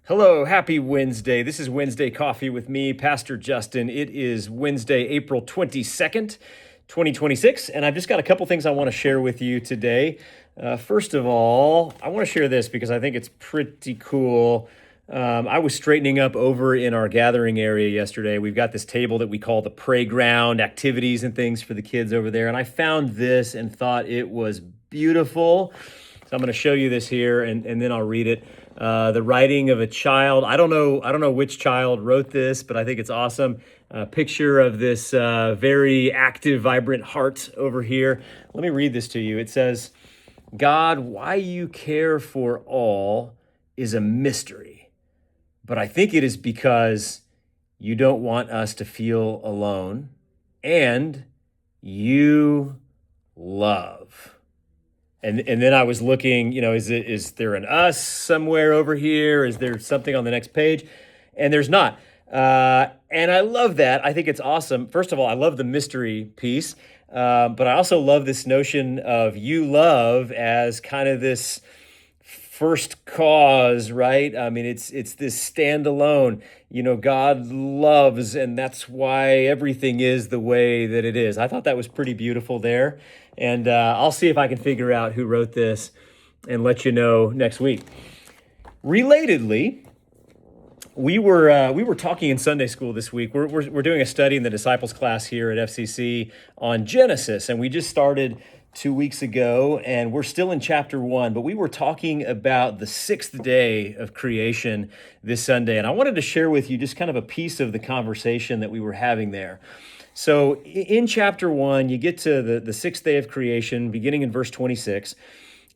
Hello, happy Wednesday. This is Wednesday Coffee with me, Pastor Justin. It is Wednesday, April 22nd, 2026, and I've just got a couple things I want to share with you today. First of all, I want to share this because I think it's pretty cool. I was straightening up over in our gathering area yesterday. We've got this table that we call the playground, activities and things for the kids over there, and I found this and thought it was beautiful. So I'm going to show you this here, and then I'll read it. The writing of a child. I don't know which child wrote this, but I think it's awesome. A picture of this very active, vibrant heart over here. Let me read this to you. It says, "God, why you care for all is a mystery, but I think it is because you don't want us to feel alone, and you love." And then I was looking, is there an us somewhere over here? Is there something on the next page? And there's not. And I love that. I think it's awesome. First of all, I love the mystery piece, but I also love this notion of you love as kind of this first cause, right? I mean, it's this standalone. God loves, and that's why everything is the way that it is. I thought that was pretty beautiful there, and I'll see if I can figure out who wrote this and let you know next week. Relatedly, we were talking in Sunday school this week. We're doing a study in the disciples class here at FCC on Genesis, and we just started 2 weeks ago, and we're still in chapter 1, but we were talking about the sixth day of creation this Sunday, and I wanted to share with you just kind of a piece of the conversation that we were having there. So in chapter 1, you get to the sixth day of creation, beginning in verse 26,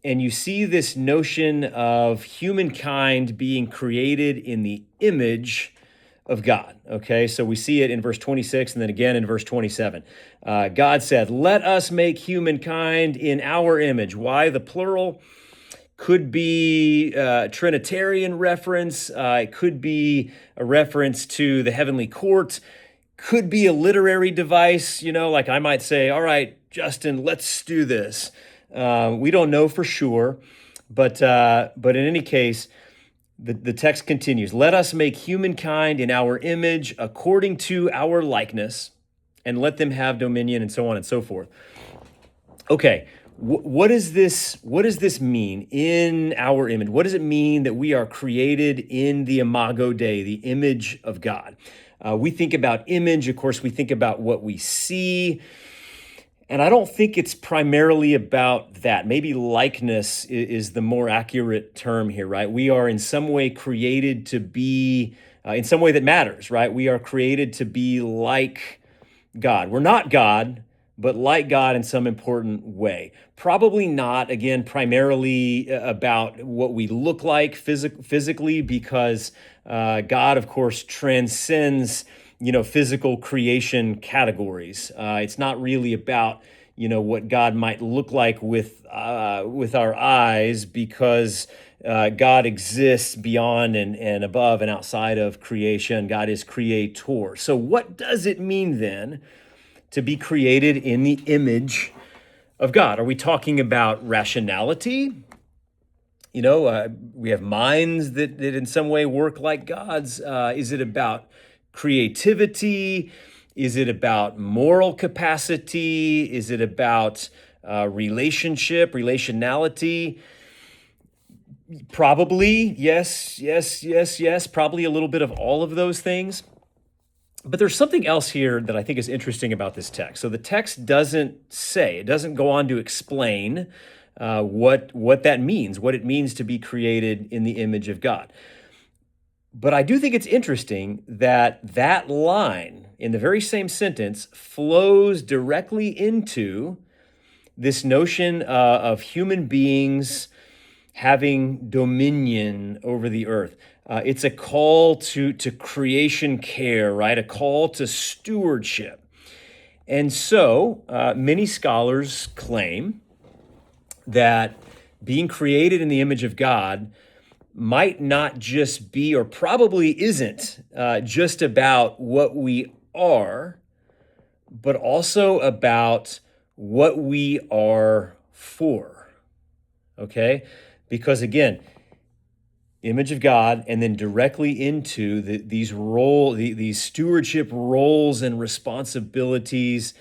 and you see this notion of humankind being created in the image of God. Okay, so we see it in verse 26 and then again in verse 27. God said, "Let us make humankind in our image." Why the plural? Could be a Trinitarian reference. It could be a reference to the heavenly court. Could be a literary device, like I might say, "All right, Justin, let's do this." We don't know for sure, but in any case, the text continues, "Let us make humankind in our image according to our likeness, and let them have dominion," and so on and so forth. Okay, what does this mean, in our image? What does it mean that we are created in the imago Dei, the image of God? We think about image, of course, we think about what we see. And I don't think it's primarily about that. Maybe likeness is the more accurate term here, right? We are in some way created to be, in some way that matters, right? We are created to be like God. We're not God, but like God in some important way. Probably not, again, primarily about what we look like physically, because God, of course, transcends physical creation categories. It's not really about, what God might look like with our eyes, because God exists beyond and above and outside of creation. God is creator. So what does it mean then to be created in the image of God? Are we talking about rationality? We have minds that in some way work like God's. Is it about creativity? Is it about moral capacity? Is it about relationality? Probably, yes. Probably a little bit of all of those things. But there's something else here that I think is interesting about this text. So the text doesn't go on to explain what that means, what it means to be created in the image of God. But I do think it's interesting that line in the very same sentence flows directly into this notion of human beings having dominion over the earth. It's a call to creation care, right? A call to stewardship. And so many scholars claim that being created in the image of God might not just be, or probably isn't, just about what we are, but also about what we are for. Okay? Because again, image of God, and then directly into these stewardship roles and responsibilities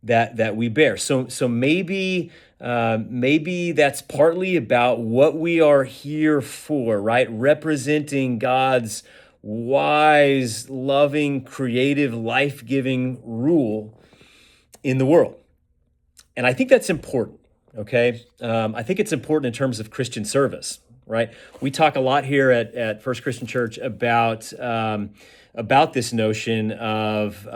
that we bear. So maybe that's partly about what we are here for, right? Representing God's wise, loving, creative, life-giving rule in the world. And I think that's important, okay? I think it's important in terms of Christian service, right? We talk a lot here at First Christian Church about this notion of,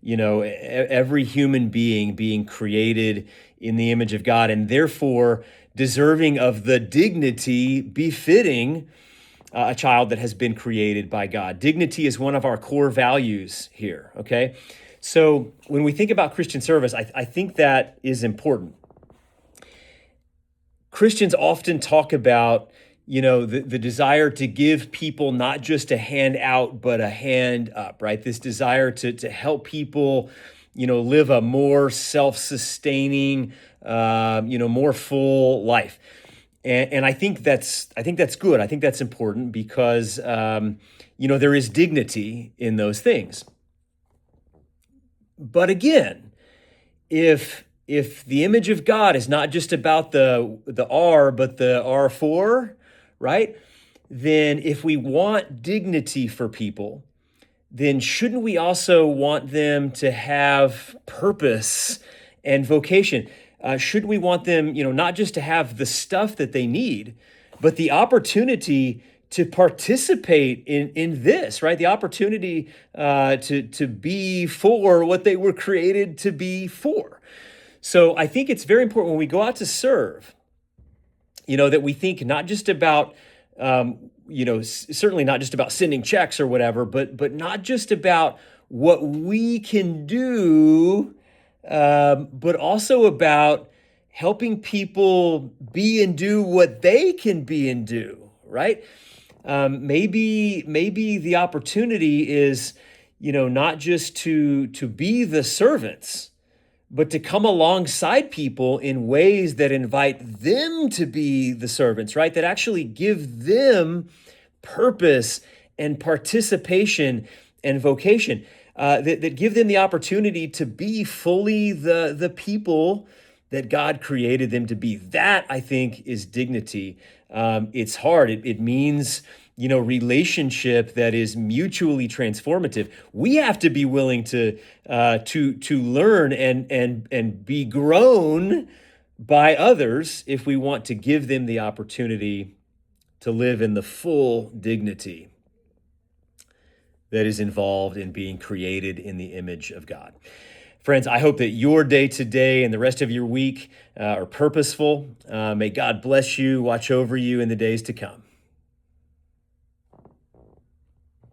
every human being created in the image of God and therefore deserving of the dignity befitting a child that has been created by God. Dignity is one of our core values here, okay? So when we think about Christian service, I think that is important. Christians often talk about, the desire to give people not just a hand out, but a hand up, right? This desire to help people, live a more self-sustaining, more full life. And I think that's good. I think that's important because, there is dignity in those things. But again, if the image of God is not just about the R, but the R4, right? Then if we want dignity for people, then shouldn't we also want them to have purpose and vocation? Should we want them, not just to have the stuff that they need, but the opportunity to participate in this, right? The opportunity to be for what they were created to be for. So I think it's very important when we go out to serve, that we think not just about, certainly not just about sending checks or whatever, but not just about what we can do, but also about helping people be and do what they can be and do, right? Maybe the opportunity is, not just to be the servants, but to come alongside people in ways that invite them to be the servants, right? That actually give them purpose and participation and vocation, that give them the opportunity to be fully the people that God created them to be. That, I think, is dignity. It's hard. It means, relationship that is mutually transformative. We have to be willing to learn and be grown by others if we want to give them the opportunity to live in the full dignity that is involved in being created in the image of God. Friends, I hope that your day today and the rest of your week are purposeful. May God bless you, watch over you in the days to come.